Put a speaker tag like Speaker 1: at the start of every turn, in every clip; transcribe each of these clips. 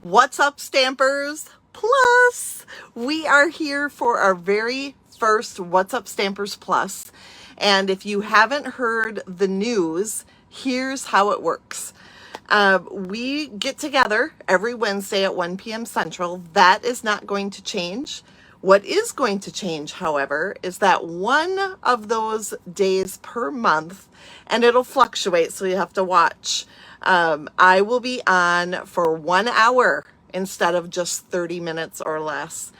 Speaker 1: What's up, Stampers? Plus, we are here for our very first What's Up Stampers Plus. And if you haven't heard the news, here's how it works. We get together every Wednesday at 1 p.m. Central. That is not going to change. What is going to change, however, is that one of those days per month, and it'll fluctuate, so you have to watch. I will be on for 1 hour instead of just 30 minutes or less.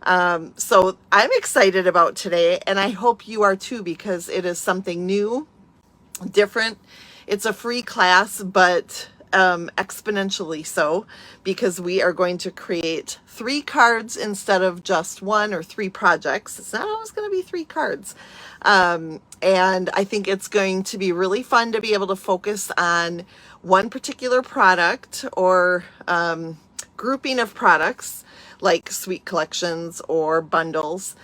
Speaker 1: So I'm excited about today, and I hope you are too, because it is something new, different. It's a free class, but exponentially so, because we are going to create 3 cards instead of just 1, or 3 projects. It's not always going to be 3 cards. And I think it's going to be really fun to be able to focus on one particular product or grouping of products like suite collections or bundles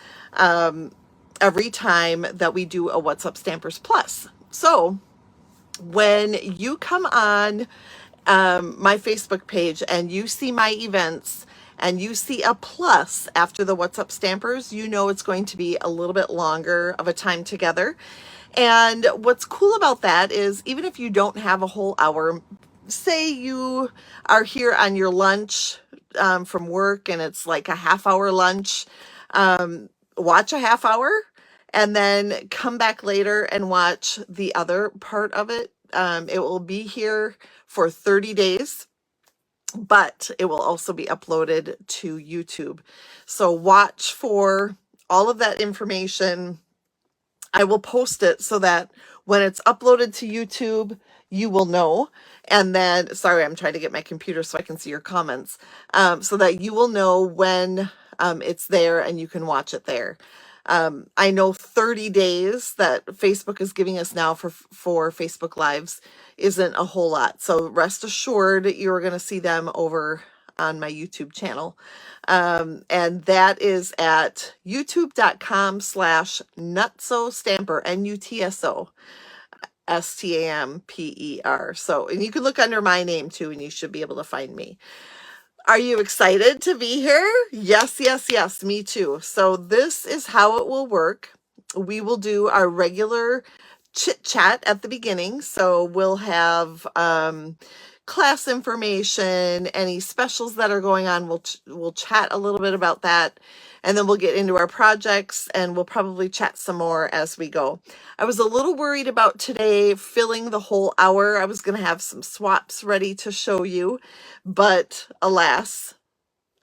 Speaker 1: every time that we do a What's Up Stampers Plus. So when you come on my Facebook page and you see my events and you see a plus after the What's Up Stampers, you know it's going to be a little bit longer of a time together. And what's cool about that is, even if you don't have a whole hour, say you are here on your lunch from work and it's like a half-hour lunch, watch a half hour and then come back later and watch the other part of it. It will be here for 30 days, but it will also be uploaded to YouTube. So watch for all of that information. I will post it so that when it's uploaded to YouTube, you will know. And then, sorry, I'm trying to get my computer so I can see your comments, so that you will know when it's there and you can watch it there. I know 30 days that Facebook is giving us now for Facebook Lives isn't a whole lot. So rest assured you're going to see them over on my YouTube channel. And that is at youtube.com/nutsostamper, Nutso Stamper. So, and you can look under my name too, and you should be able to find me. Are you excited to be here? Yes, yes, yes, me too. So this is how it will work. We will do our regular chit chat at the beginning. So we'll have class information, any specials that are going on. We'll chat a little bit about that, and then we'll get into our projects, and we'll probably chat some more as we go. I was a little worried about today filling the whole hour. I was going to have some swaps ready to show you, but alas,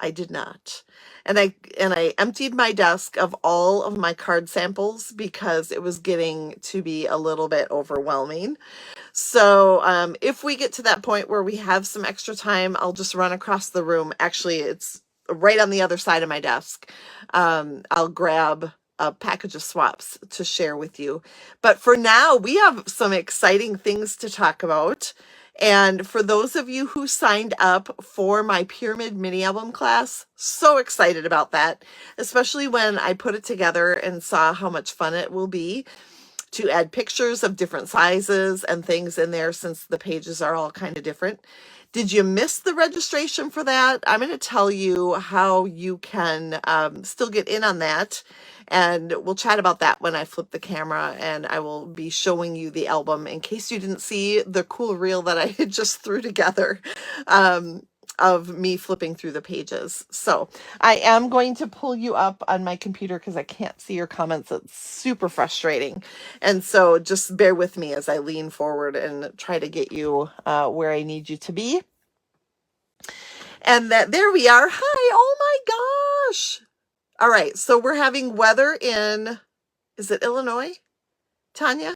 Speaker 1: I did not. And I emptied my desk of all of my card samples because it was getting to be a little bit overwhelming. So if we get to that point where we have some extra time, I'll just run across the room. Actually, it's right on the other side of my desk. I'll grab a package of swaps to share with you. But for now, we have some exciting things to talk about. And for those of you who signed up for my Pyramid mini album class, so excited about that, especially when I put it together and saw how much fun it will be to add pictures of different sizes and things in there, since the pages are all kind of different. Did you miss the registration for that? I'm going to tell you how you can still get in on that. And we'll chat about that when I flip the camera, and I will be showing you the album in case you didn't see the cool reel that I just threw together of me flipping through the pages. So I am going to pull you up on my computer because I can't see your comments. It's super frustrating. And so just bear with me as I lean forward and try to get you where I need you to be. And there we are. Hi. Oh my gosh. All right, so we're having weather in, is it Illinois, Tanya?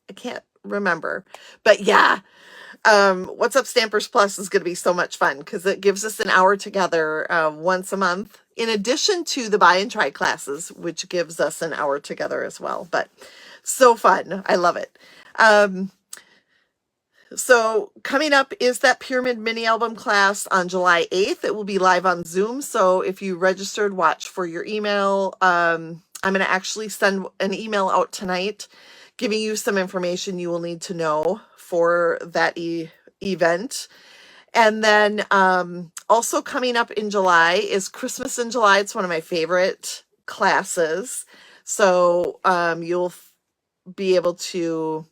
Speaker 1: I can't remember. But yeah, What's Up Stampers Plus is going to be so much fun because it gives us an hour together once a month, in addition to the buy and try classes, which gives us an hour together as well. But so fun. I love it. So coming up is that Pyramid mini album class on July 8th. It will be live on Zoom. So if you registered, watch for your email. I'm going to actually send an email out tonight giving you some information you will need to know for that event. And then also coming up in July is Christmas in July. It's one of my favorite classes. So you'll be able to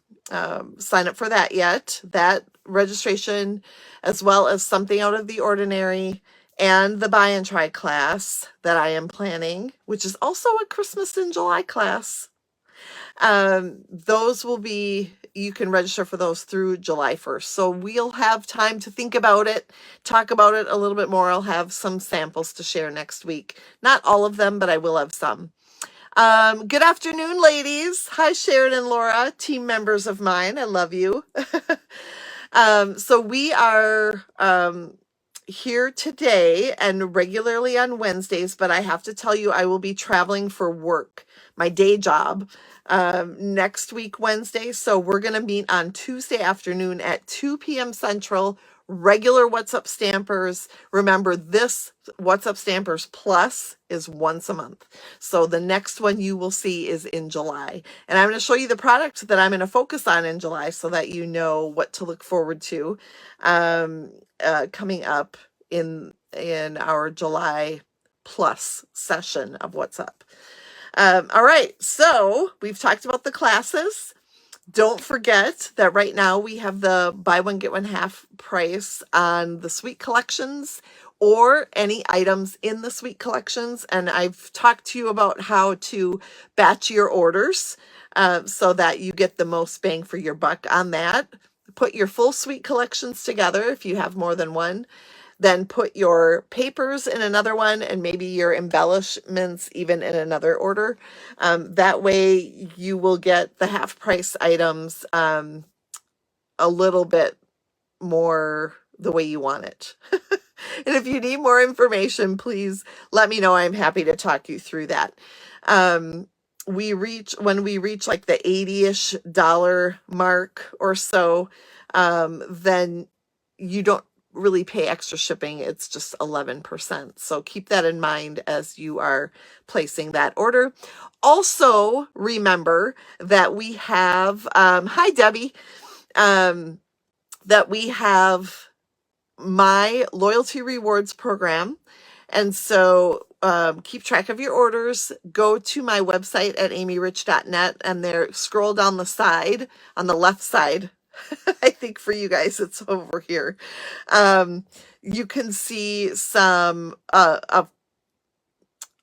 Speaker 1: sign up for that yet. That registration, as well as Something Out of the Ordinary and the Buy and Try class that I am planning, which is also a Christmas in July class. Those will be, you can register for those through July 1st. So we'll have time to think about it, talk about it a little bit more. I'll have some samples to share next week. Not all of them, but I will have some. Good afternoon, ladies. Hi, Sharon and Laura, team members of mine. I love you. So we are here today and regularly on Wednesdays, but I have to tell you, I will be traveling for work, my day job, next week, Wednesday. So we're going to meet on Tuesday afternoon at 2 p.m. Central, regular What's Up Stampers. Remember, this What's Up Stampers Plus is once a month. So the next one you will see is in July. And I'm going to show you the product that I'm going to focus on in July so that you know what to look forward to coming up in our July Plus session of What's Up. All right, so we've talked about the classes. Don't forget that right now we have the buy one, get one half price on the Sweet Collections or any items in the Sweet Collections. And I've talked to you about how to batch your orders so that you get the most bang for your buck on that. Put your full Sweet Collections together if you have more than one. Then put your papers in another one and maybe your embellishments even in another order. That way you will get the half price items a little bit more the way you want it. And if you need more information, please let me know. I'm happy to talk you through that. When we reach like the $80-ish mark or so, then you don't really pay extra shipping. It's just 11%. So keep that in mind as you are placing that order. Also, remember that we have, hi Debbie, that we have my loyalty rewards program. And so keep track of your orders. Go to my website at amyrich.net and there, scroll down the side on the left side. I think for you guys, it's over here. You can see some a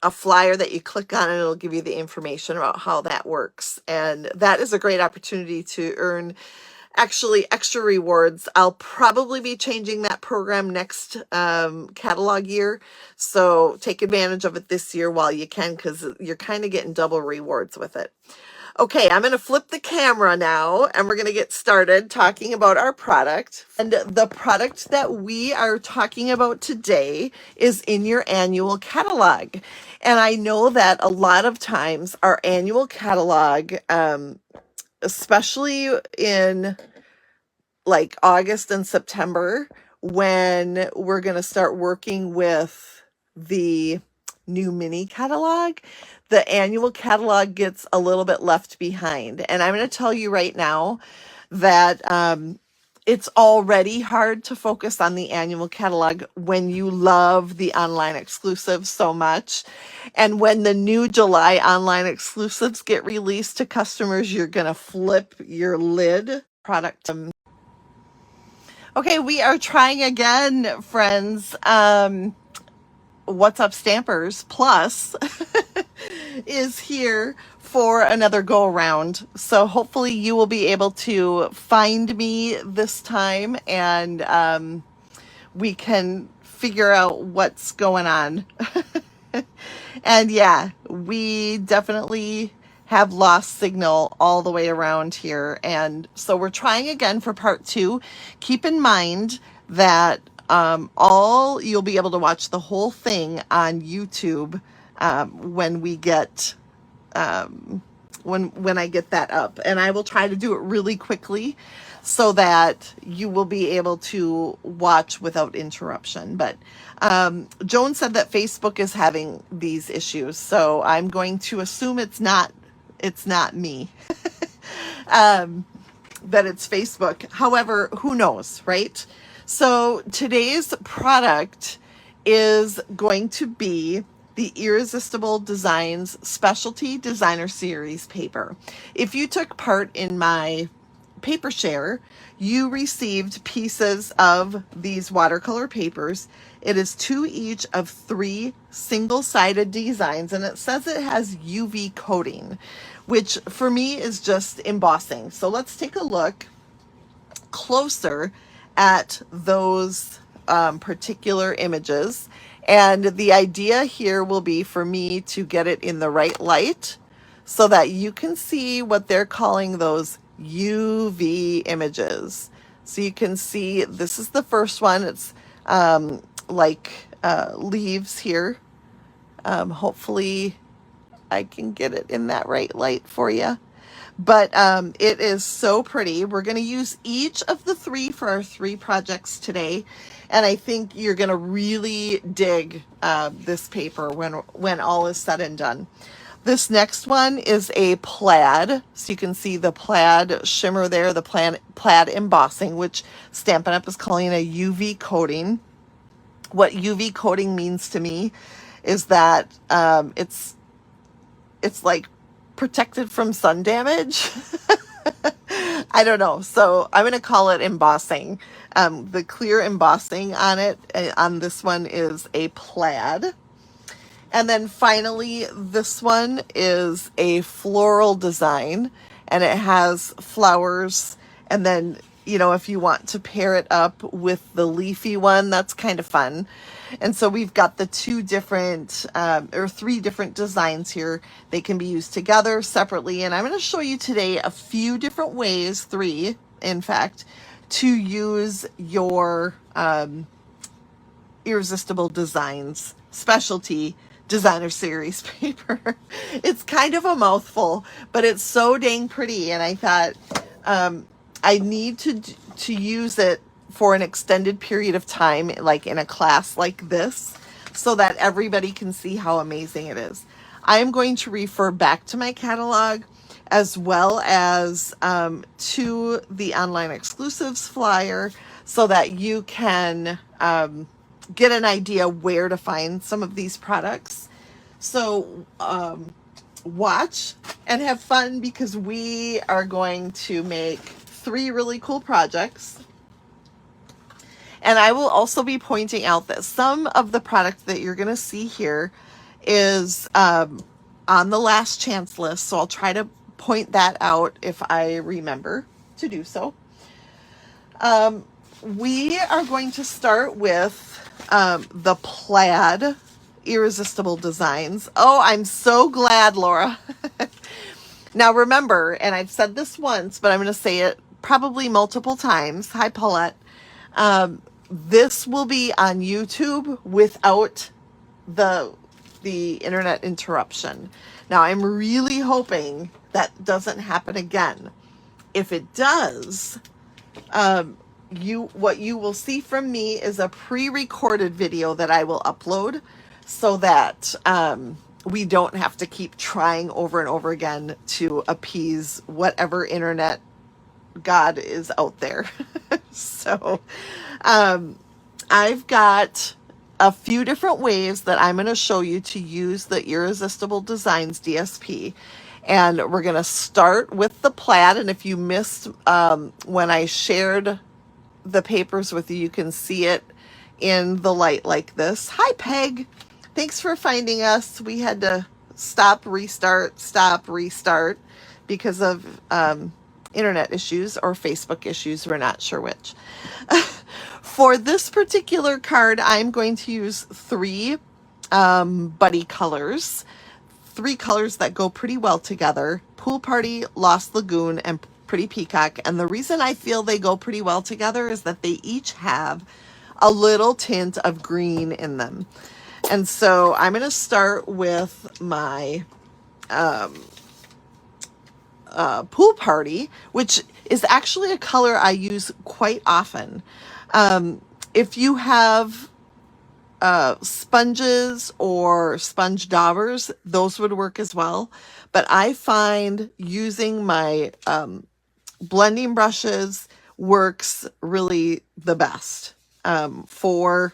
Speaker 1: flyer that you click on and it'll give you the information about how that works. And that is a great opportunity to earn actually extra rewards. I'll probably be changing that program next catalog year. So take advantage of it this year while you can, because you're kind of getting double rewards with it. Okay, I'm going to flip the camera now and we're going to get started talking about our product. And the product that we are talking about today is in your annual catalog. And I know that a lot of times our annual catalog, especially in like August and September, when we're going to start working with the new mini catalog, the annual catalog gets a little bit left behind. And I'm going to tell you right now that it's already hard to focus on the annual catalog when you love the online exclusives so much. And when the new July online exclusives get released to customers, you're going to flip your lid. Product. Okay, we are trying again, friends. What's Up Stampers Plus is here for another go around. So hopefully you will be able to find me this time and we can figure out what's going on. And yeah, we definitely have lost signal all the way around here. And so we're trying again for part 2. Keep in mind that you'll be able to watch the whole thing on YouTube when we get when I get that up, and I will try to do it really quickly so that you will be able to watch without interruption. But Joan said that Facebook is having these issues, so I'm going to assume it's not me. That it's Facebook. However, who knows, right? So today's product is going to be the Irresistible Designs Specialty Designer Series paper. If you took part in my paper share, you received pieces of these watercolor papers. It is 2 each of 3 single-sided designs, and it says it has UV coating, which for me is just embossing. So let's take a look closer at those particular images. And the idea here will be for me to get it in the right light so that you can see what they're calling those UV images. So you can see this is the first one. It's like leaves here. Hopefully I can get it in that right light for you. But it is so pretty. We're going to use each of the 3 for our 3 projects today. And I think you're going to really dig this paper when all is said and done. This next one is a plaid. So you can see the plaid shimmer there, the plaid embossing, which Stampin' Up! Is calling a UV coating. What UV coating means to me is that it's like protected from sun damage. I don't know. So I'm going to call it embossing. The clear embossing on it, on this one, is a plaid. And then finally, this one is a floral design, and it has flowers. And then, you know, if you want to pair it up with the leafy one, that's kind of fun. And so we've got the 2 different or 3 different designs here. They can be used together, separately. And I'm going to show you today a few different ways, 3 in fact, to use your Irresistible Designs Specialty Designer Series paper. It's kind of a mouthful, but it's so dang pretty. And I thought I need to use it for an extended period of time, like in a class like this, so that everybody can see how amazing it is. I am going to refer back to my catalog as well as to the online exclusives flyer so that you can get an idea where to find some of these products. So watch and have fun, because we are going to make 3 really cool projects. And I will also be pointing out that some of the product that you're going to see here is on the last chance list. So I'll try to point that out if I remember to do so. We are going to start with the plaid Irresistible Designs. Oh, I'm so glad, Laura. Now remember, and I've said this once, but I'm going to say it probably multiple times. Hi, Paulette. This will be on YouTube without the internet interruption. Now, I'm really hoping that doesn't happen again. If it does, what you will see from me is a pre-recorded video that I will upload so that we don't have to keep trying over and over again to appease whatever internet God is out there. So I've got a few different ways that I'm going to show you to use the Irresistible Designs DSP. And we're going to start with the plaid. And if you missed when I shared the papers with you, you can see it in the light like this. Hi, Peg. Thanks for finding us. We had to stop, restart because of internet issues or Facebook issues. We're not sure which. For this particular card, I'm going to use 3 buddy colors. 3 colors that go pretty well together: Pool Party, Lost Lagoon, and Pretty Peacock. And the reason I feel they go pretty well together is that they each have a little tint of green in them. And so I'm going to start with my Pool Party, which is actually a color I use quite often. If you have sponges or sponge daubers, those would work as well. But I find using my blending brushes works really the best. for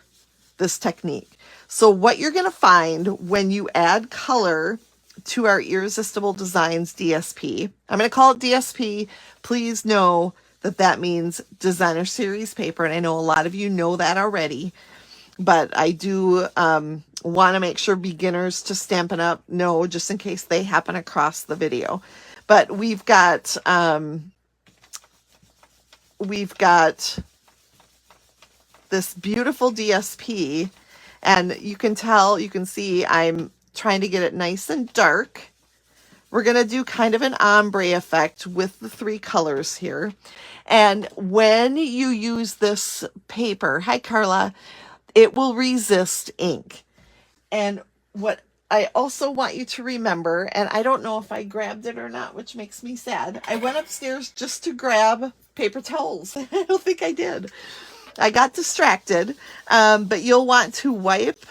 Speaker 1: this technique. So what you're going to find when you add color to our Irresistible Designs DSP, I'm going to call it DSP. Please know that that means Designer Series paper. And I know a lot of you know that already, but I do want to make sure beginners to Stampin' Up know, just in case they happen across the video. But we've got this beautiful DSP, and you can see I'm trying to get it nice and dark. We're going to do kind of an ombre effect with the 3 colors here. And when you use this paper, hi Carla, it will resist ink. And what I also want you to remember, and I don't know if I grabbed it or not, which makes me sad. I went upstairs just to grab paper towels. I don't think I did. I got distracted, but you'll want to wipe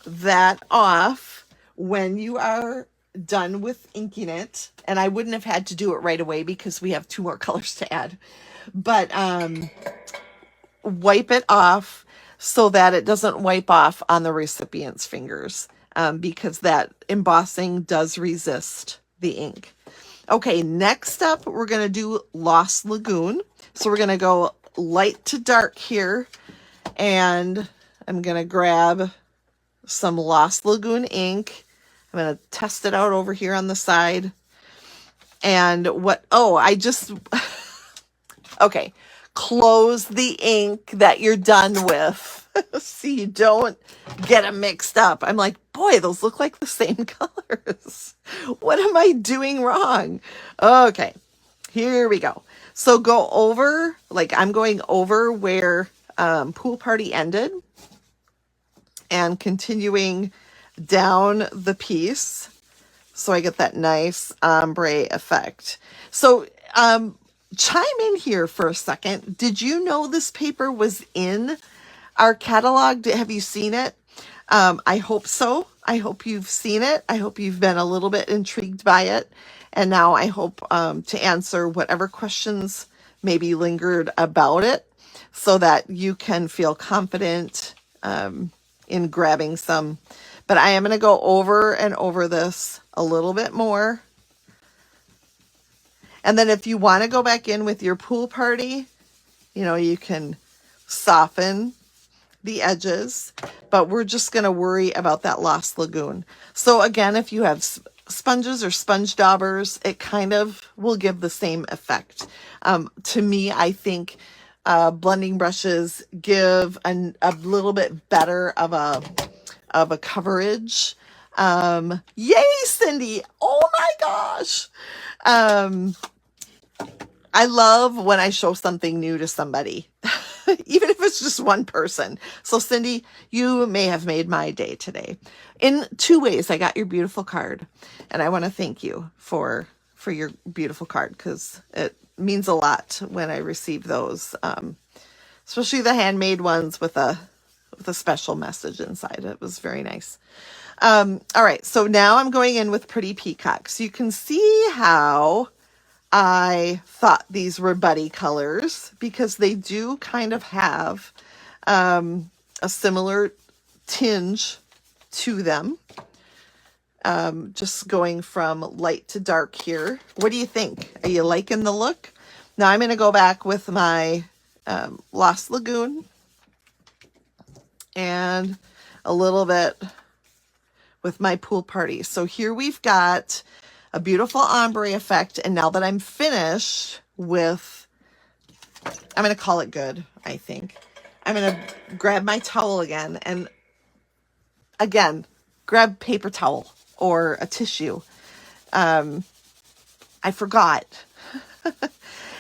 Speaker 1: that off when you are done with inking it. And I wouldn't have had to do it right away because we have 2 more colors to add. But wipe it off so that it doesn't wipe off on the recipient's fingers, because that embossing does resist the ink. Okay, next up, we're going to do Lost Lagoon. So we're going to go light to dark here, and I'm going to grab some Lost Lagoon ink. I'm going to test it out over here on the side. And okay, close the ink that you're done with so you don't get them mixed up. I'm like, boy, those look like the same colors. What am I doing wrong? Okay, here we go. So go over, like I'm going over where Pool Party ended and continuing down the piece so I get that nice ombre effect. So chime in here for a second. Did you know this paper was in our catalog? Have you seen it? I hope so. I hope you've seen it. I hope you've been a little bit intrigued by it. And now I hope to answer whatever questions maybe lingered about it so that you can feel confident in grabbing some. But I am going to go over and over this a little bit more. And then if you want to go back in with your Pool Party, you can soften the edges, but we're just going to worry about that Lost Lagoon. So again, if you have sponges or sponge daubers, it kind of will give the same effect. To me, I think blending brushes give a little bit better of a coverage. Yay, Cindy! Oh my gosh! I love when I show something new to somebody, even if it's just one person. So Cindy, you may have made my day today. In 2 ways, I got your beautiful card, and I want to thank you for your beautiful card, because it means a lot when I receive those, especially the handmade ones with a special message inside. It was very nice. All right, so now I'm going in with Pretty Peacock. So you can see how I thought these were buddy colors, because they do kind of have a similar tinge to them. Just going from light to dark here. What do you think? Are you liking the look? Now I'm going to go back with my Lost Lagoon and a little bit with my Pool Party. So here we've got a beautiful ombre effect. And now that I'm finished with, I'm going to call it good, I think. I'm going to grab my towel again. And again, grab paper towel or a tissue. I forgot.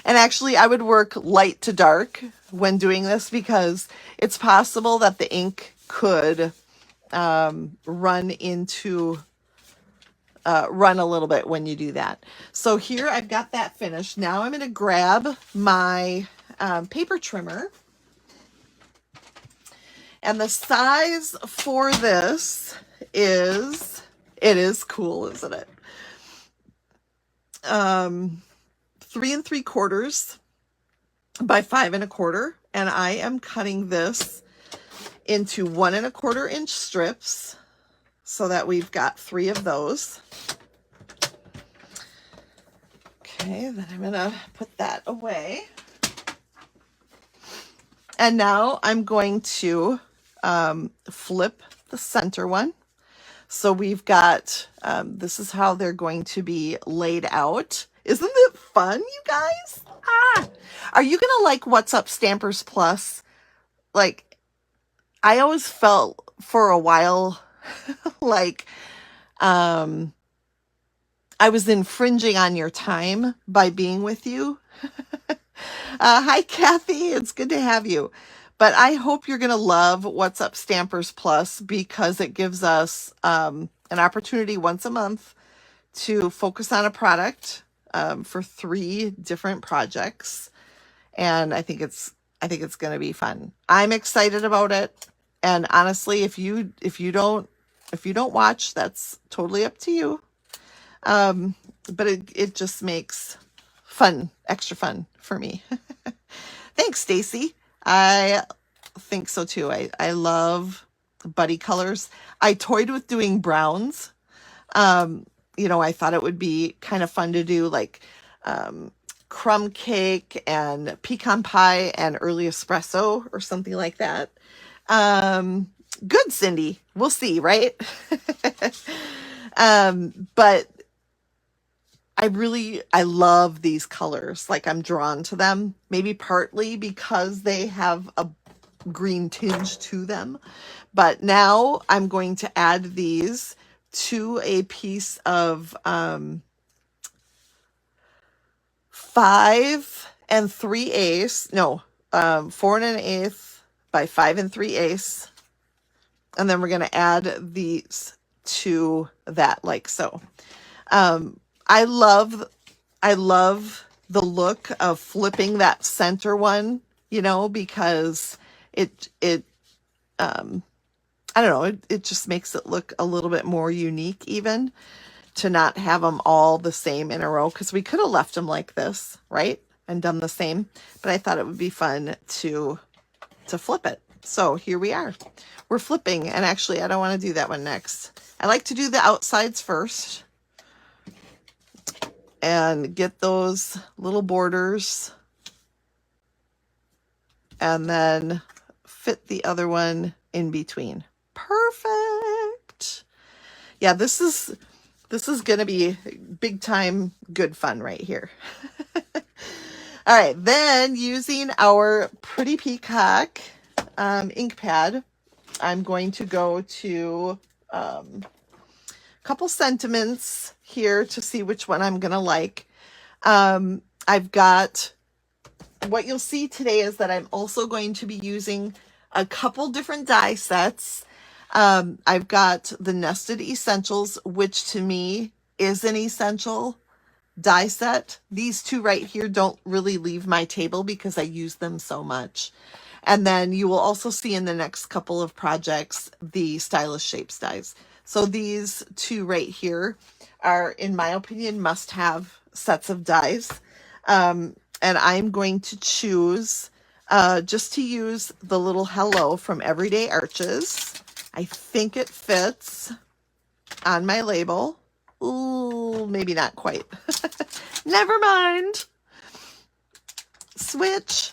Speaker 1: And actually, I would work light to dark when doing this, because it's possible that the ink could run a little bit when you do that. So here I've got that finished. Now I'm going to grab my paper trimmer. And the size for this is, it is cool, isn't it? 3 3/4 by 5 1/4 and I am cutting this into 1 1/4 inch strips so that we've got 3 of those. Okay, then I'm gonna put that away. And now I'm going to flip the center one. So we've got, this is how they're going to be laid out. Isn't it fun, you guys? Are you gonna like What's Up Stampers Plus? Like, I always felt for a while like I was infringing on your time by being with you. Hi, Kathy. It's good to have you. But I hope you're going to love What's Up Stampers Plus because it gives us an opportunity once a month to focus on a product for 3 different projects. And I think it's going to be fun. I'm excited about it. And honestly, if you don't watch, that's totally up to you. But it just makes fun, extra fun for me. Thanks, Stacy. I think so too. I love buddy colors. I toyed with doing browns. You know, I thought it would be kind of fun to do like crumb cake and pecan pie and early espresso or something like that. Good, Cindy. We'll see, right? But I love these colors. Like, I'm drawn to them, maybe partly because they have a green tinge to them. But now I'm going to add these to a piece of 5 3/8. No, 4 1/8 by 5 3/8. And then we're going to add these to that like so. I love the look of flipping that center one, you know, because it I don't know, it just makes it look a little bit more unique even to not have them all the same in a row, because we could have left them like this, right? And done the same, but I thought it would be fun to flip it. So here we are. We're flipping, and actually I don't want to do that one next. I like to do the outsides first and get those little borders and then fit the other one in between. Perfect. Yeah, this is going to be big time good fun right here. All right, then using our Pretty Peacock ink pad, I'm going to go to a couple sentiments here to see which one I'm going to like. I've got, what you'll see today is that I'm also going to be using a couple different die sets. I've got the Nested Essentials, which to me is an essential die set. These 2 right here don't really leave my table because I use them so much. And then you will also see in the next couple of projects the Stylish Shapes dies. So these 2 right here are, in my opinion, must-have sets of dies. And I'm going to choose just to use the little hello from Everyday Arches. I think it fits on my label. Ooh, maybe not quite. Never mind. Switch.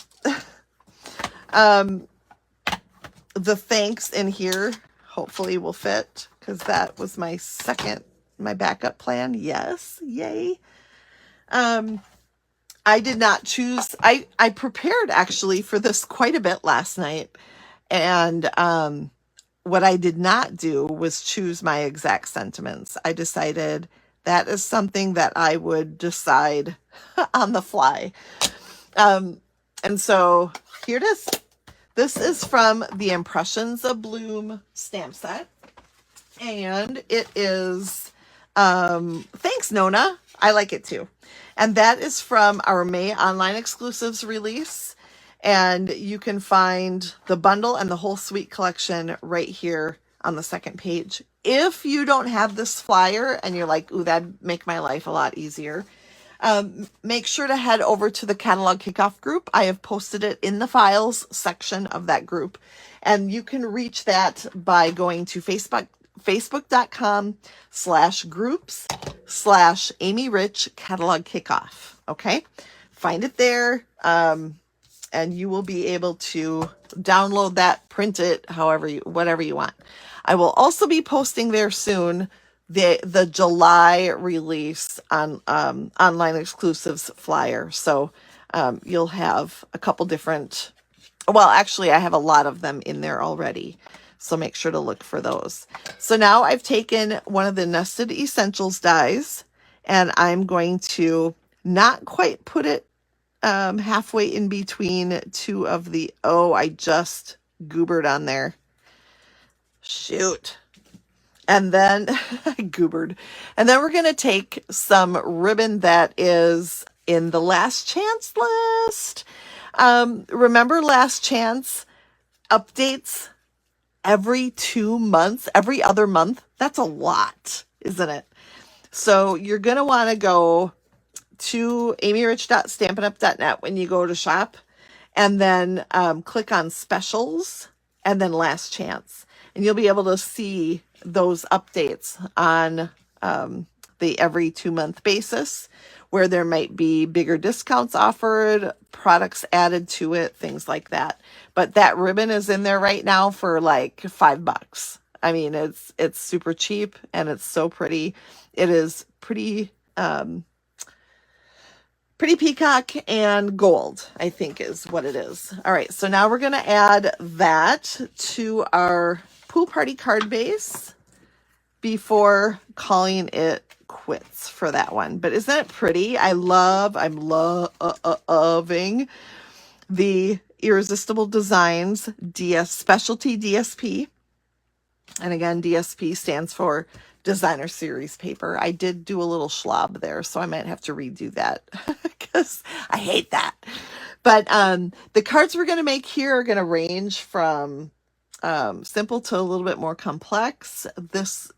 Speaker 1: The thanks in here hopefully will fit, because that was my backup plan. Yes, yay. I did not choose, I prepared actually for this quite a bit last night, and what I did not do was choose my exact sentiments. I decided that is something that I would decide on the fly. And so here it is. This is from the Impressions of Bloom stamp set. And it is, thanks, Nona. I like it too. And that is from our May online exclusives release. And you can find the bundle and the whole suite collection right here on the second page. If you don't have this flyer and you're like, ooh, that'd make my life a lot easier, Make sure to head over to the catalog kickoff group. I have posted it in the files section of that group, and you can reach that by going to facebook.com/groups/Amy Rich catalog kickoff. Okay. Find it there. And you will be able to download that, print it, whatever you want. I will also be posting there soon the July release on online exclusives flyer. So you'll have a couple different, well, actually I have a lot of them in there already. So make sure to look for those. So now I've taken one of the Nested Essentials dies, and I'm going to not quite put it halfway in between two of the, I just goobered on there. Shoot. And then I goobered. And then we're going to take some ribbon that is in the last chance list. Remember last chance updates every 2 months, every other month? That's a lot, isn't it? So you're going to want to go to amyrich.stampinup.net when you go to shop, and then click on specials and then last chance, and you'll be able to see those updates on the every 2 month basis, where there might be bigger discounts offered, products added to it, things like that. But that ribbon is in there right now for like $5. I mean, it's super cheap and it's so pretty. It is pretty peacock and gold, I think is what it is. All right, so now we're going to add that to our pool party card base before calling it quits for that one. But isn't it pretty? I'm loving the Irresistible Designs Specialty DSP. And again, DSP stands for Designer Series Paper. I did do a little schlob there, so I might have to redo that because I hate that. But the cards we're going to make here are going to range from simple to a little bit more complex.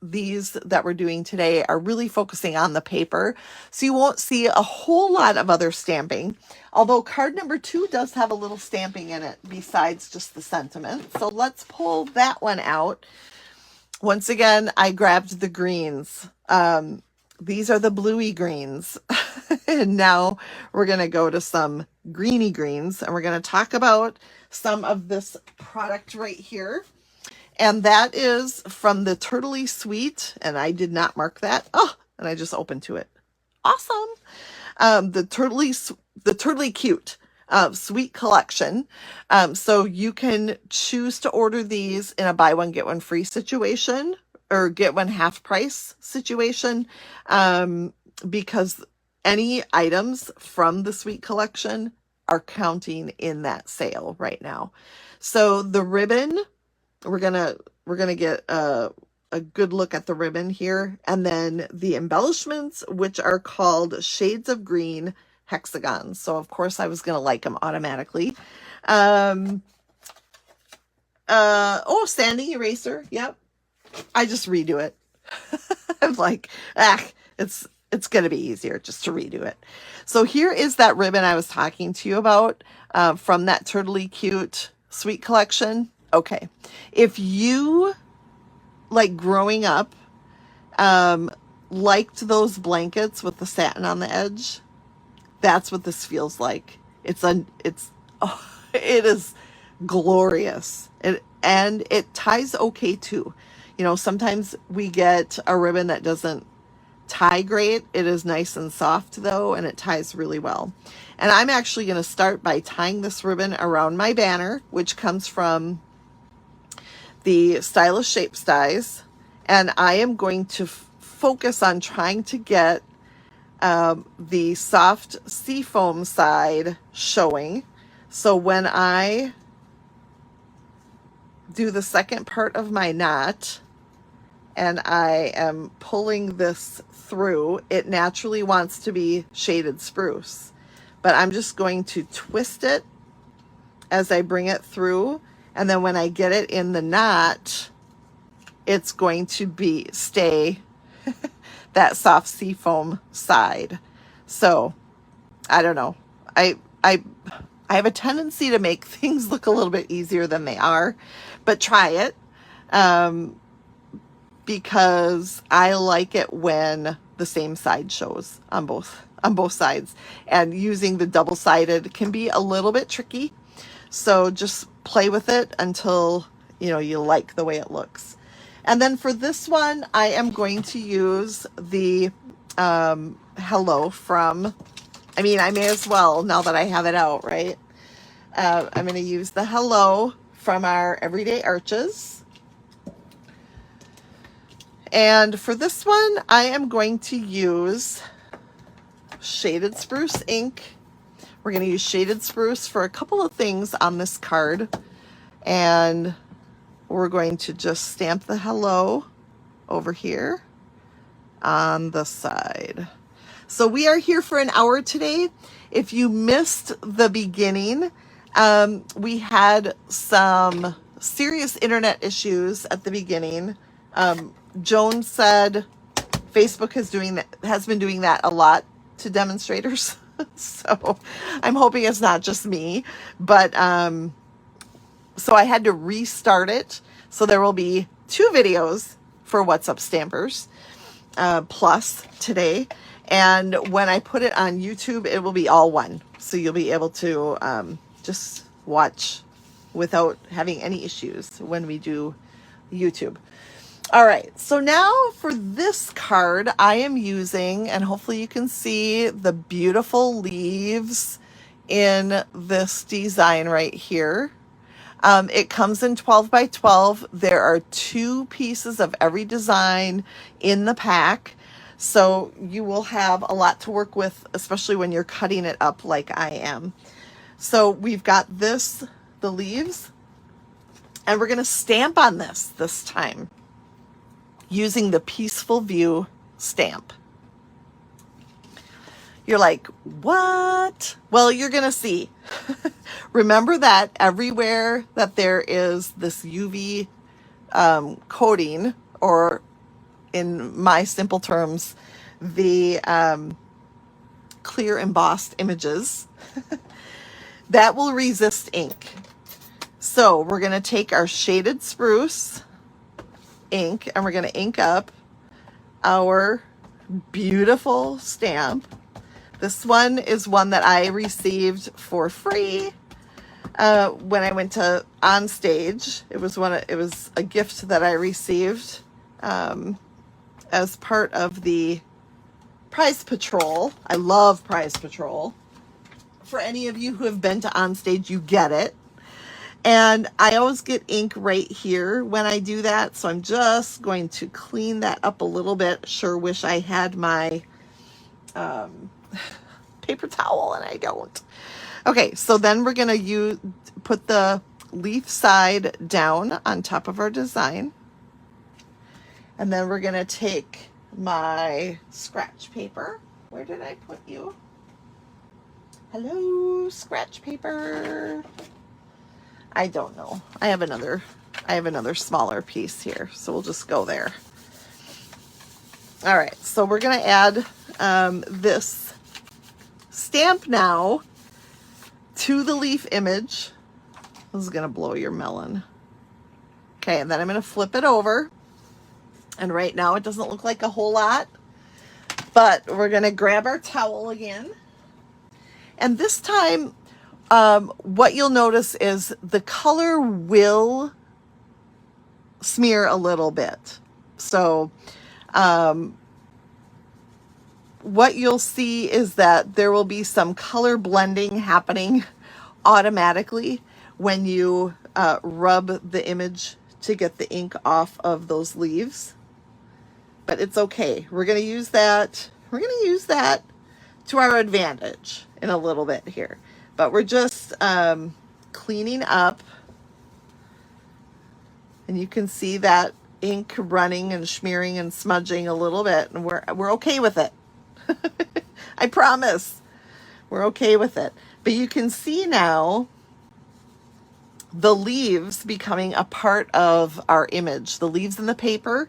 Speaker 1: These that we're doing today are really focusing on the paper, so you won't see a whole lot of other stamping, although card number 2 does have a little stamping in it besides just the sentiment. So let's pull that one out. Once again, I grabbed the greens. These are the bluey greens. And now we're going to go to some greeny greens, and we're going to talk about some of this product right here. And that is from the Turtley Sweet, and I did not mark that. Oh, and I just opened to it. Awesome. The Turtley Cute Sweet Collection. So you can choose to order these in a buy one, get one free situation, or get one half price situation, because any items from the Sweet Collection are counting in that sale right now. So the ribbon, we're gonna get a good look at the ribbon here, and then the embellishments, which are called Shades of Green hexagons. So of course I was gonna like them automatically. Sanding eraser. Yep. I just redo it. I'm like, it's going to be easier just to redo it. So here is that ribbon I was talking to you about from that Turtley Cute Sweet Collection. Okay. If you, like growing up, liked those blankets with the satin on the edge, that's what this feels like. It is glorious. And it ties okay too. You know, sometimes we get a ribbon that doesn't tie great. It is nice and soft though, and it ties really well. And I'm actually going to start by tying this ribbon around my banner, which comes from the Stylish Shapes dies. And I am going to focus on trying to get the soft seafoam side showing. So when I do the second part of my knot and I am pulling this through, it naturally wants to be shaded spruce, but I'm just going to twist it as I bring it through, and then when I get it in the knot, it's going to stay that soft seafoam side. So I don't know. I have a tendency to make things look a little bit easier than they are, but try it. Because I like it when the same side shows on both sides, and using the double-sided can be a little bit tricky. So just play with it until you like the way it looks. And then for this one, I am going to use the hello from, I may as well now that I have it out, right? I'm going to use the hello from our Everyday Arches. And for this one, I am going to use Shaded Spruce ink. We're going to use Shaded Spruce for a couple of things on this card. And we're going to just stamp the hello over here on the side. So we are here for an hour today. If you missed the beginning, we had some serious internet issues at the beginning. Joan said Facebook has been doing that a lot to demonstrators. So I'm hoping it's not just me, but so I had to restart it. So there will be 2 videos for What's Up Stampers Plus today. And when I put it on YouTube, it will be all one. So you'll be able to just watch without having any issues when we do YouTube. All right, so now for this card, I am using, and hopefully you can see the beautiful leaves in this design right here. It comes in 12 by 12. There are 2 pieces of every design in the pack. So you will have a lot to work with, especially when you're cutting it up like I am. So we've got the leaves, and we're going to stamp on this time using the Peaceful View stamp. You're like, what? Well, you're going to see. Remember that everywhere that there is this UV coating, or in my simple terms, the clear embossed images, that will resist ink. So we're going to take our Shaded Spruce ink and we're going to ink up our beautiful stamp. This one is one that I received for free when I went to On Stage. It was a gift that I received as part of the Prize Patrol. I love Prize Patrol. For any of you who have been to On Stage, you get it. And I always get ink right here when I do that. So I'm just going to clean that up a little bit. Sure wish I had my paper towel, and I don't. Okay, so then we're going to put the leaf side down on top of our design. And then we're going to take my scratch paper. Where did I put you? Hello, scratch paper. I don't know. I have another smaller piece here, so we'll just go there. All right, so we're going to add this stamp now to the leaf image. This is going to blow your melon. Okay, and then I'm going to flip it over. And right now it doesn't look like a whole lot, but we're going to grab our towel again. And this time, what you'll notice is the color will smear a little bit. So what you'll see is that there will be some color blending happening automatically when you rub the image to get the ink off of those leaves. But it's okay. We're going to use that. We're going to use that to our advantage in a little bit here. But we're just cleaning up. And you can see that ink running and smearing and smudging a little bit. And we're okay with it. I promise. We're okay with it. But you can see now the leaves becoming a part of our image. The leaves in the paper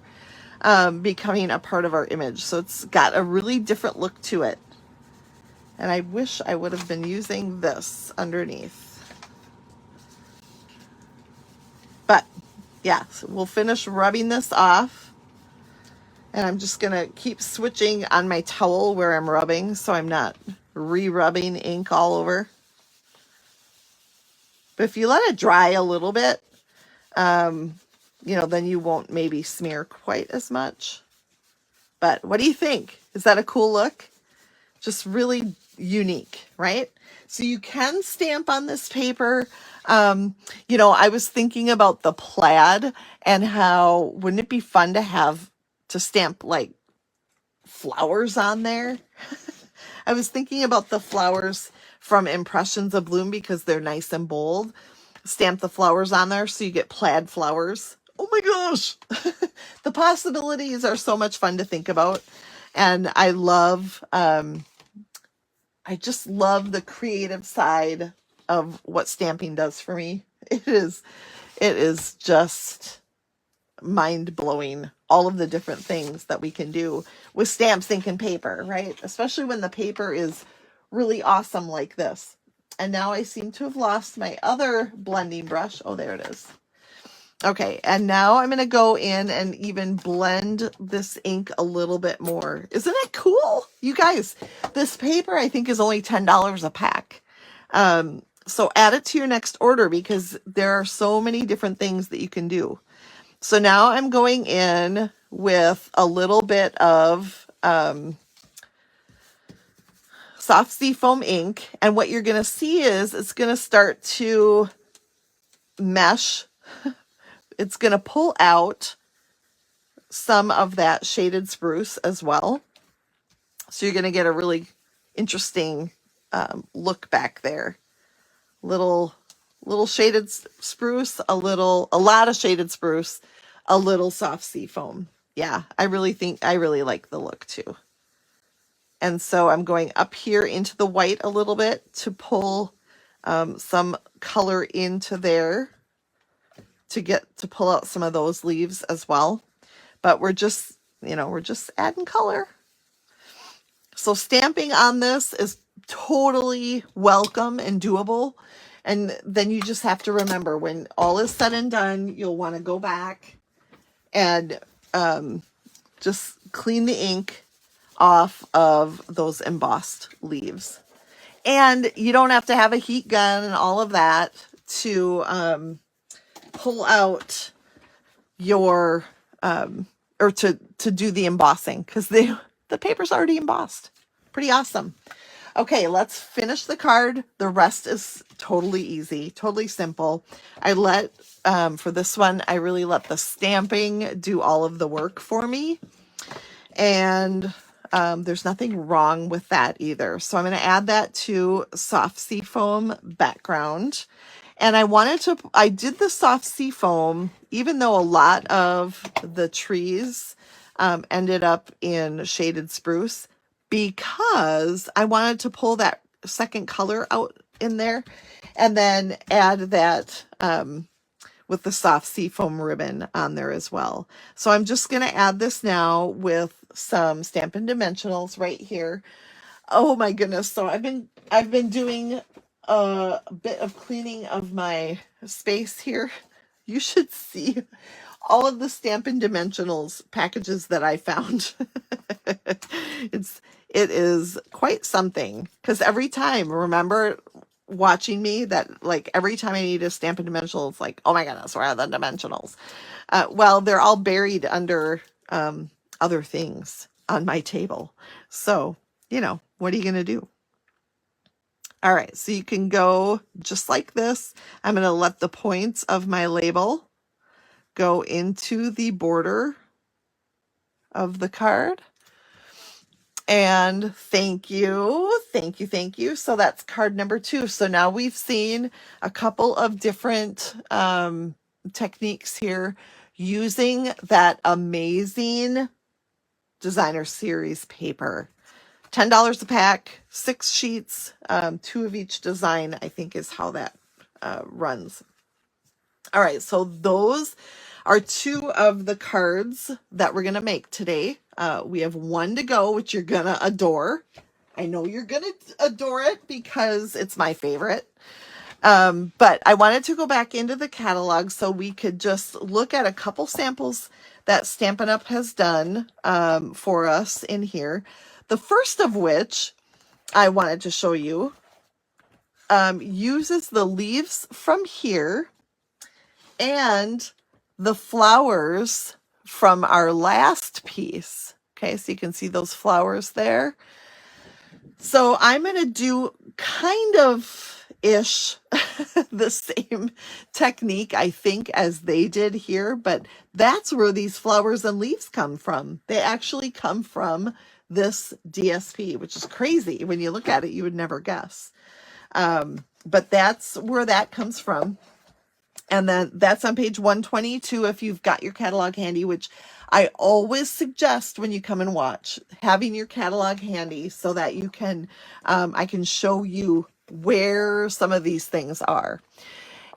Speaker 1: becoming a part of our image. So it's got a really different look to it. And I wish I would have been using this underneath. But yeah, so we'll finish rubbing this off. And I'm just going to keep switching on my towel where I'm rubbing so I'm not re-rubbing ink all over. But if you let it dry a little bit, you know, then you won't maybe smear quite as much. But what do you think? Is that a cool look? Just really unique, right? So you can stamp on this paper. You know, I was thinking about the plaid and how wouldn't it be fun to have to stamp like flowers on there? I was thinking about the flowers from Impressions of Bloom because they're nice and bold. Stamp the flowers on there so you get plaid flowers. Oh my gosh. The possibilities are so much fun to think about. And I love, I just love the creative side of what stamping does for me. It is just mind-blowing, all of the different things that we can do with stamps, ink, and paper, right? Especially when the paper is really awesome like this. And now I seem to have lost my other blending brush. Oh, there it is. Okay, and now I'm going to go in and even blend this ink a little bit more. Isn't it cool? You guys, this paper I think is only $10 a pack. So add it to your next order because there are so many different things that you can do. So now I'm going in with a little bit of soft seafoam ink. And what you're going to see is it's going to start to mesh. It's going to pull out some of that shaded spruce as well. So you're going to get a really interesting look back there. Little shaded spruce, a lot of shaded spruce, a little soft seafoam. Yeah, I really like the look too. And so I'm going up here into the white a little bit to pull some color into there to pull out some of those leaves as well. But we're just adding color. So stamping on this is totally welcome and doable. And then you just have to remember when all is said and done, you'll want to go back and just clean the ink off of those embossed leaves. And you don't have to have a heat gun and all of that to pull out your or to do the embossing because the paper's already embossed. Pretty awesome. Okay, let's finish the card. The rest is totally easy, totally simple. For this one, I really let the stamping do all of the work for me. And there's nothing wrong with that either. So I'm going to add that to soft seafoam background. And I did the soft seafoam, even though a lot of the trees ended up in shaded spruce, because I wanted to pull that second color out in there and then add that with the soft seafoam ribbon on there as well. So I'm just going to add this now with some Stampin' Dimensionals right here. Oh my goodness. So I've been doing a bit of cleaning of my space here. You should see all of the Stampin' Dimensionals packages that I found. It is quite something because every time, remember watching me that like every time I need a Stampin' Dimensional, it's like, oh my goodness, where are the dimensionals? Well, they're all buried under other things on my table. So, what are you going to do? All right, so you can go just like this. I'm going to let the points of my label go into the border of the card. And thank you. So that's card number 2. So now we've seen a couple of different techniques here using that amazing designer series paper. $10 a pack, 6 sheets, 2 of each design, I think is how that runs. All right, so those are 2 of the cards that we're going to make today. We have 1 to go, which you're going to adore. I know you're going to adore it because it's my favorite. But I wanted to go back into the catalog so we could just look at a couple samples that Stampin' Up! Has done for us in here. The first of which I wanted to show you uses the leaves from here and the flowers from our last piece. Okay, so you can see those flowers there. So I'm going to do kind of ish the same technique, I think, as they did here, but that's where these flowers and leaves come from. They actually come from this DSP, which is crazy. When you look at it, you would never guess. But that's where that comes from. And then that's on page 122 if you've got your catalog handy, which I always suggest when you come and watch, having your catalog handy so that you can, I can show you where some of these things are.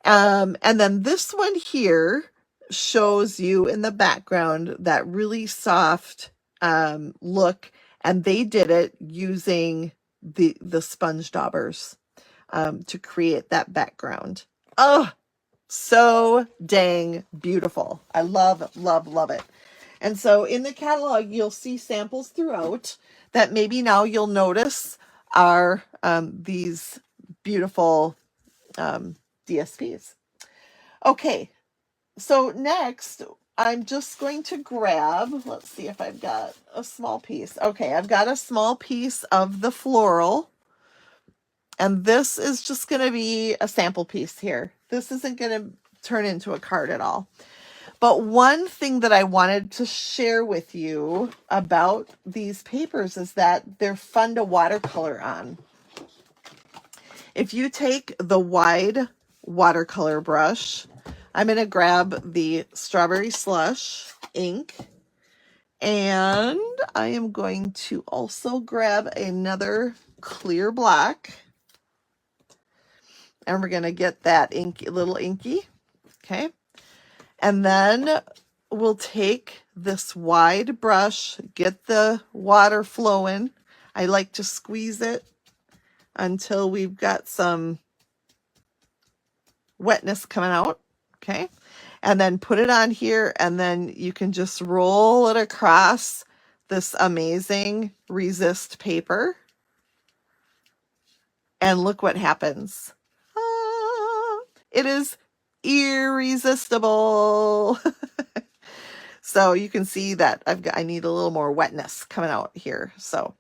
Speaker 1: And then this one here shows you in the background that really soft look, and they did it using the sponge daubers to create that background. Oh, so dang beautiful. I love, love, love it. And so in the catalog, you'll see samples throughout that maybe now you'll notice are these beautiful DSPs. Okay, so next I'm just going to grab, let's see if I've got a small piece. Okay, I've got a small piece of the floral. And this is just going to be a sample piece here. This isn't going to turn into a card at all. But one thing that I wanted to share with you about these papers is that they're fun to watercolor on. If you take the wide watercolor brush, I'm going to grab the Strawberry Slush ink. And I am going to also grab another clear black. And we're going to get that inky, little inky. Okay. And then we'll take this wide brush, get the water flowing. I like to squeeze it until we've got some wetness coming out. Okay. And then put it on here, and then you can just roll it across this amazing resist paper. And look what happens. It is irresistible. So you can see that I need a little more wetness coming out here. So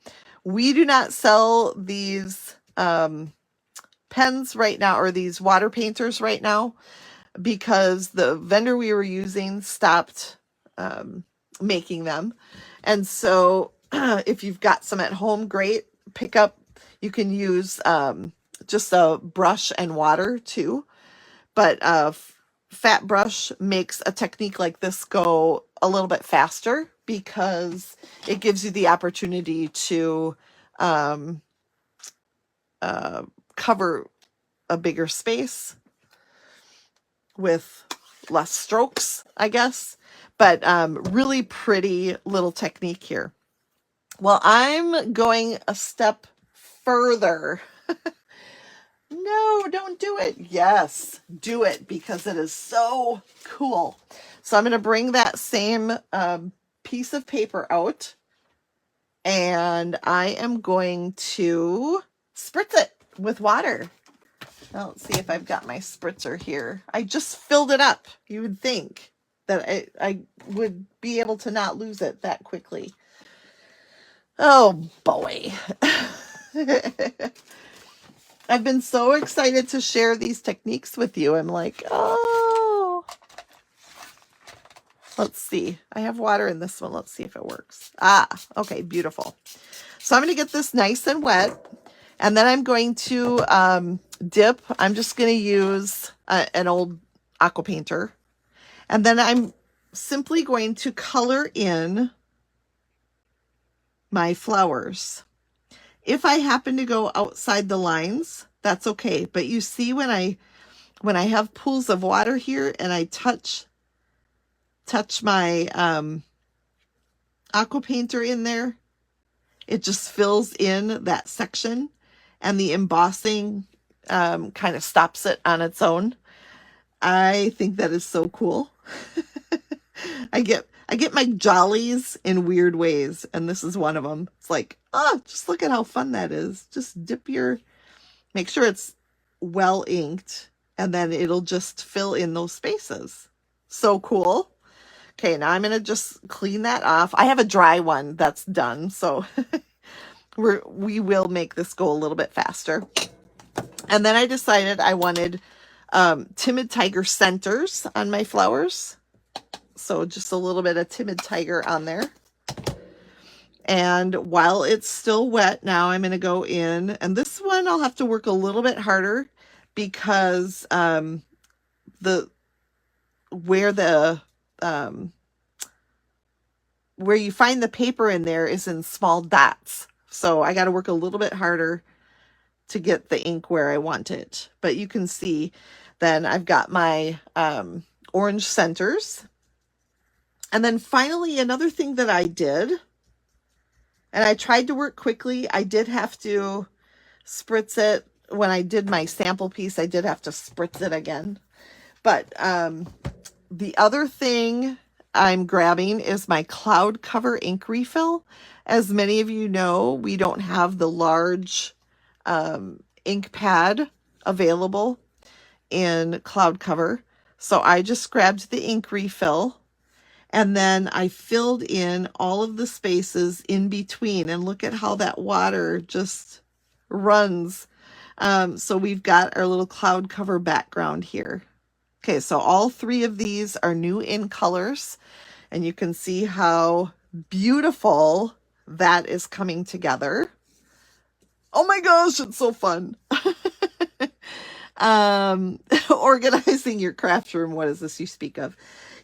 Speaker 1: we do not sell these pens right now, or these water painters right now, because the vendor we were using stopped making them. And so if you've got some at home, great. Pick up, you can use just a brush and water too. But Fat Brush makes a technique like this go a little bit faster because it gives you the opportunity to cover a bigger space with less strokes, I guess. But really pretty little technique here. Well, I'm going a step further. No, don't do it. Yes, do it because it is so cool. So I'm going to bring that same piece of paper out, and I am going to spritz it with water. Now, let's see if I've got my spritzer here. I just filled it up. You would think that I would be able to not lose it that quickly. Oh, boy. I've been so excited to share these techniques with you. I'm like, oh. Let's see. I have water in this one. Let's see if it works. Ah, okay, beautiful. So I'm going to get this nice and wet. And then I'm going to dip. I'm just going to use an old aqua painter. And then I'm simply going to color in my flowers. If I happen to go outside the lines, that's okay. But you see when I have pools of water here and I touch my aqua painter in there, it just fills in that section, and the embossing kind of stops it on its own. I think that is so cool. I get my jollies in weird ways, and this is one of them. It's like, just look at how fun that is. Just make sure it's well inked, and then it'll just fill in those spaces. So cool. Okay, now I'm going to just clean that off. I have a dry one that's done, so we will make this go a little bit faster. And then I decided I wanted Timid Tiger centers on my flowers. So just a little bit of Timid Tiger on there. And while it's still wet, now I'm going to go in. And this one I'll have to work a little bit harder because where you find the paper in there is in small dots. So I got to work a little bit harder to get the ink where I want it. But you can see then I've got my orange centers. And then finally, another thing that I did, and I tried to work quickly. I did have to spritz it. When I did my sample piece, I did have to spritz it again. But the other thing I'm grabbing is my cloud cover ink refill. As many of you know, we don't have the large ink pad available in cloud cover. So I just grabbed the ink refill, and then I filled in all of the spaces in between, and look at how that water just runs. So we've got our little cloud cover background here. Okay, so all three of these are new in colors, and you can see how beautiful that is coming together. Oh my gosh, it's so fun. Organizing your craft room. What is this you speak of?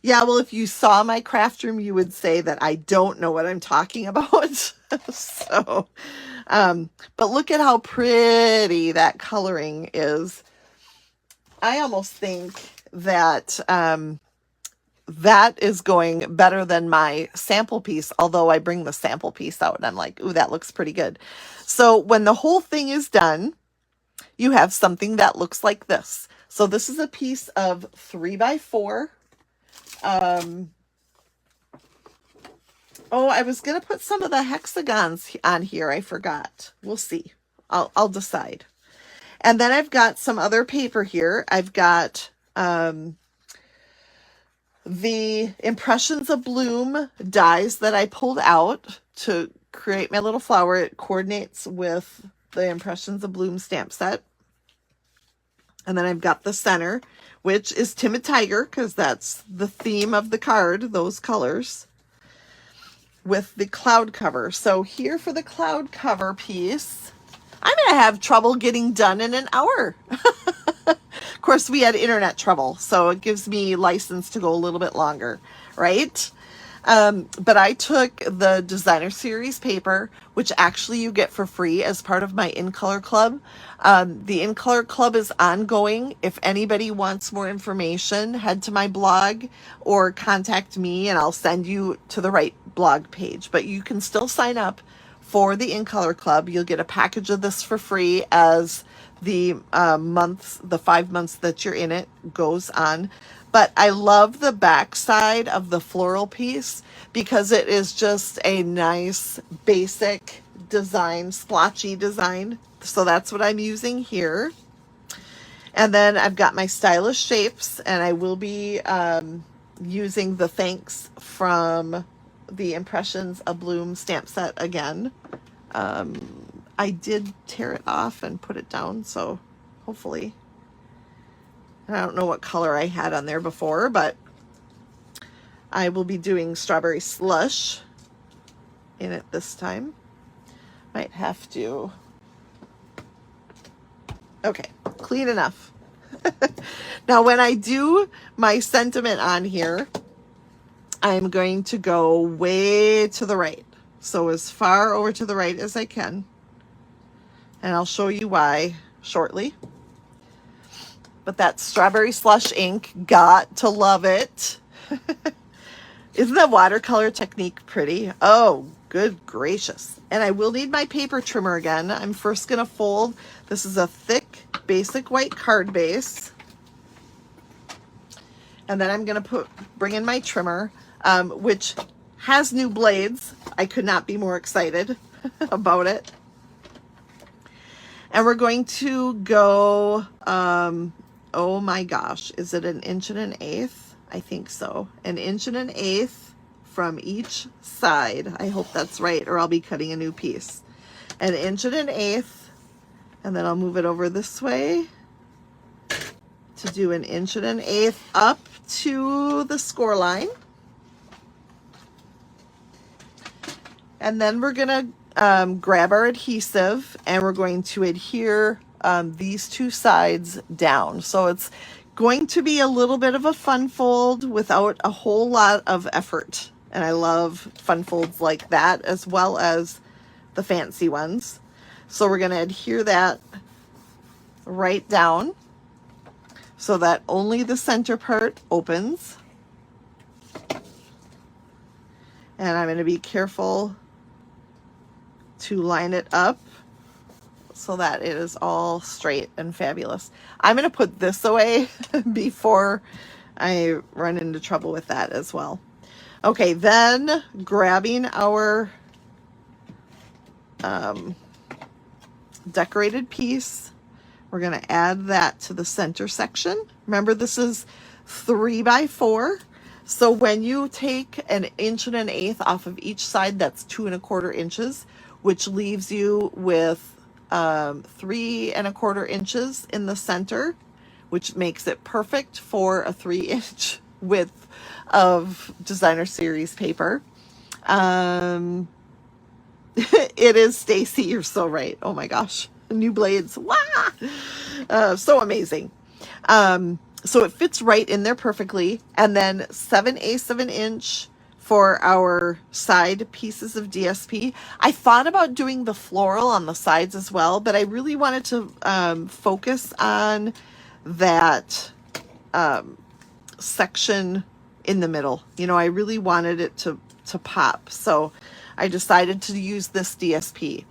Speaker 1: Yeah, well, if you saw my craft room, you would say that I don't know what I'm talking about. So, but look at how pretty that coloring is. I almost think that that is going better than my sample piece, although I bring the sample piece out and I'm like, ooh, that looks pretty good. So when the whole thing is done, you have something that looks like this. So this is a piece of 3x4. Oh, I was going to put some of the hexagons on here. I forgot. We'll see. I'll decide. And then I've got some other paper here. I've got the Impressions of Bloom dies that I pulled out to create my little flower. It coordinates with the Impressions of Bloom stamp set. And then I've got the center, which is Timid Tiger, because that's the theme of the card, those colors, with the cloud cover. So here for the cloud cover piece, I'm going to have trouble getting done in an hour. Of course, we had internet trouble, so it gives me license to go a little bit longer, right? But I took the designer series paper, which actually you get for free as part of my In Color Club. The In Color Club is ongoing. If anybody wants more information, head to my blog or contact me and I'll send you to the right blog page. But you can still sign up for the In Color Club. You'll get a package of this for free as the 5 months that you're in it goes on. But I love the back side of the floral piece because it is just a nice basic design, splotchy design. So that's what I'm using here. And then I've got my stylish shapes, and I will be using the thanks from the Impressions of Bloom stamp set again. I did tear it off and put it down, so hopefully. I don't know what color I had on there before, but I will be doing Strawberry Slush in it this time. Might have to. Okay, clean enough. Now, when I do my sentiment on here, I'm going to go way to the right. So as far over to the right as I can. And I'll show you why shortly. But that Strawberry Slush ink, got to love it. Isn't that watercolor technique pretty? Oh Good gracious. And I will need my paper trimmer again. I'm first going to fold. This is a thick, basic white card base. And then I'm going to bring in my trimmer, which has new blades. I could not be more excited about it. And we're going to go, oh my gosh, is it 1 1/8 inches? I think so. 1 1/8 inches from each side. I hope that's right, or I'll be cutting a new piece. 1 1/8 inches, and then I'll move it over this way to do 1 1/8 inches up to the score line. And then we're gonna grab our adhesive, and we're going to adhere these two sides down. So it's going to be a little bit of a fun fold without a whole lot of effort. And I love fun folds like that, as well as the fancy ones. So we're going to adhere that right down so that only the center part opens. And I'm going to be careful to line it up so that it is all straight and fabulous. I'm going to put this away before I run into trouble with that as well. Okay, then grabbing our decorated piece, we're going to add that to the center section. Remember, this is 3 by 4. So when you take 1 1/8 inches off of each side, that's 2 1/4 inches, which leaves you with 3 1/4 inches in the center, which makes it perfect for a 3-inch width of designer series paper. It is Stacy, you're so right. Oh my gosh, new blades. Wow, so amazing. So it fits right in there perfectly. And then 7/8 of an inch for our side pieces of DSP. I thought about doing the floral on the sides as well, but I really wanted to focus on that section in the middle. You know, I really wanted it to pop. So I decided to use this DSP.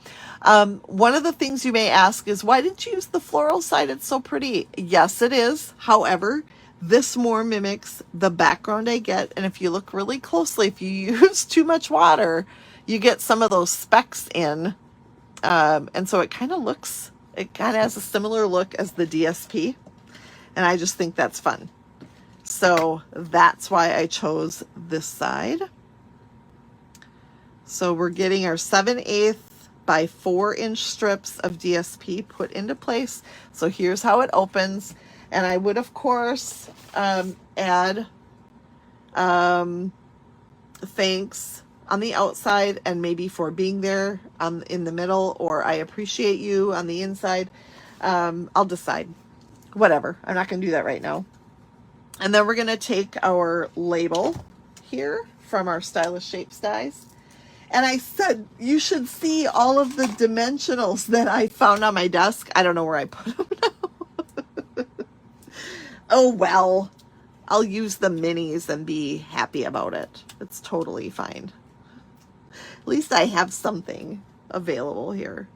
Speaker 1: One of the things you may ask is, why did you use the floral side? It's so pretty. Yes, it is. However, this more mimics the background I get. And if you look really closely, if you use too much water, you get some of those specks in. And so it kind of has a similar look as the DSP. And I just think that's fun. So that's why I chose this side. So we're getting our 7/8 by 4-inch strips of DSP put into place. So here's how it opens. And I would, of course, add thanks on the outside, and maybe for being there in the middle, or I appreciate you on the inside. I'll decide. Whatever. I'm not going to do that right now. And then we're going to take our label here from our Stylish Shapes dies. And I said, you should see all of the dimensionals that I found on my desk. I don't know where I put them now. Oh, well, I'll use the minis and be happy about it. It's totally fine. At least I have something available here.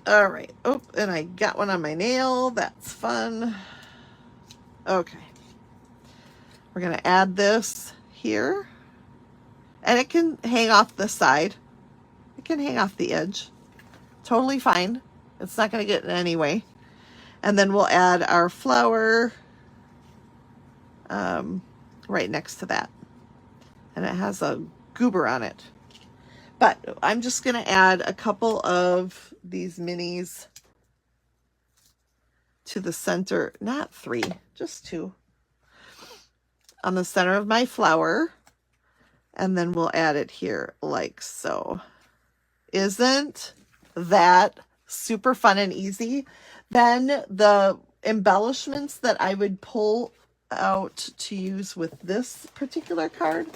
Speaker 1: All right. Oh, and I got one on my nail. That's fun. Okay. We're going to add this here. And it can hang off the side. It can hang off the edge. Totally fine. It's not going to get in any way. And then we'll add our flower right next to that. And it has a goober on it. But I'm just going to add a couple of these minis to the center. Not 3, just 2. On the center of my flower. And then we'll add it here like so. Isn't that super fun and easy? Then the embellishments that I would pull out to use with this particular card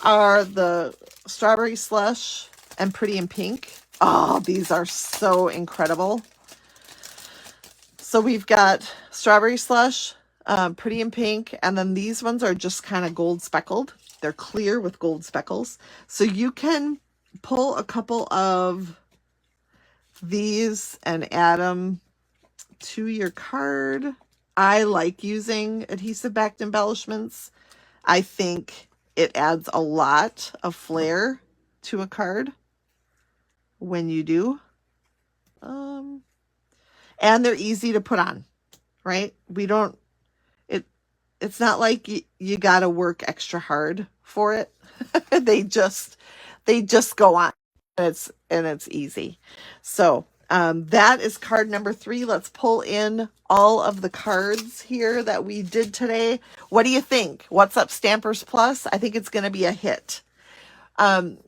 Speaker 1: are the strawberry slush and pretty in pink. Oh, these are so incredible. So we've got strawberry slush, pretty in pink. And then these ones are just kind of gold speckled. They're clear with gold speckles. So you can pull a couple of these and add them to your card. I like using adhesive backed embellishments. I think it adds a lot of flair to a card when you do. And they're easy to put on, right? It's not like you got to work extra hard for it. they just go on, and it's easy. So that is card number 3. Let's pull in all of the cards here that we did today. What do you think? What's Up Stampers Plus? I think it's going to be a hit.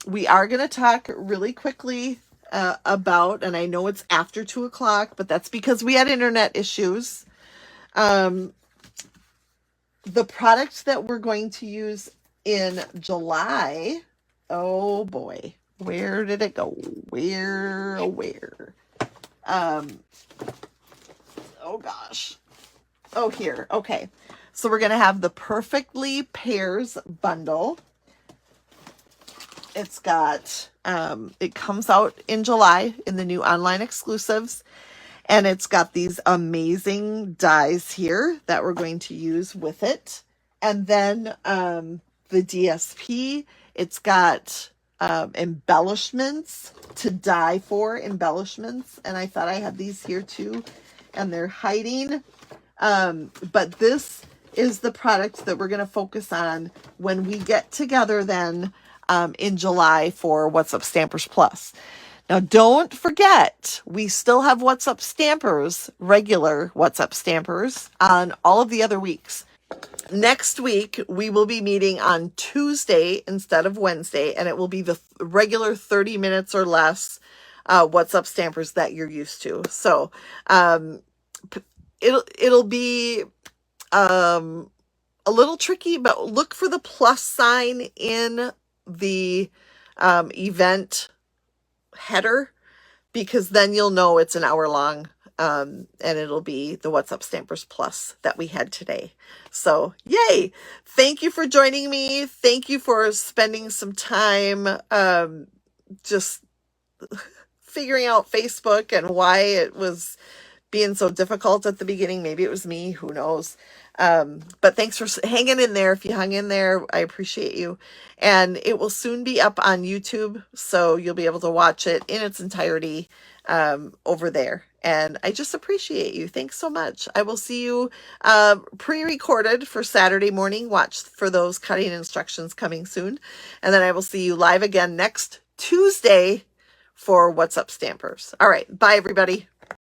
Speaker 1: We are going to talk really quickly about, and I know it's after 2 o'clock, but that's because we had internet issues. The product that we're going to use in July, oh boy, where did it go? Where? Oh gosh. Oh, here. Okay. So we're going to have the Perfectly Pairs bundle. It's got, it comes out in July in the new online exclusives. And it's got these amazing dies here that we're going to use with it. And then the DSP, it's got embellishments to die for, embellishments. And I thought I had these here too. And they're hiding. But this is the product that we're going to focus on when we get together then in July for What's Up Stampers Plus. Now, don't forget, we still have What's Up Stampers, regular What's Up Stampers, on all of the other weeks. Next week, we will be meeting on Tuesday instead of Wednesday, and it will be the regular 30 minutes or less What's Up Stampers that you're used to. So it'll be a little tricky, but look for the plus sign in the event header, because then you'll know it's an hour long, and it'll be the What's Up Stampers Plus that we had today. So yay! Thank you for joining me. Thank you for spending some time just figuring out Facebook and why it was being so difficult at the beginning. Maybe it was me, who knows. But thanks for hanging in there. If you hung in there, I appreciate you. And it will soon be up on YouTube, so you'll be able to watch it in its entirety over there. And I just appreciate you. Thanks so much. I will see you pre-recorded for Saturday morning. Watch for those cutting instructions coming soon. And then I will see you live again next Tuesday for What's Up Stampers. All right. Bye, everybody.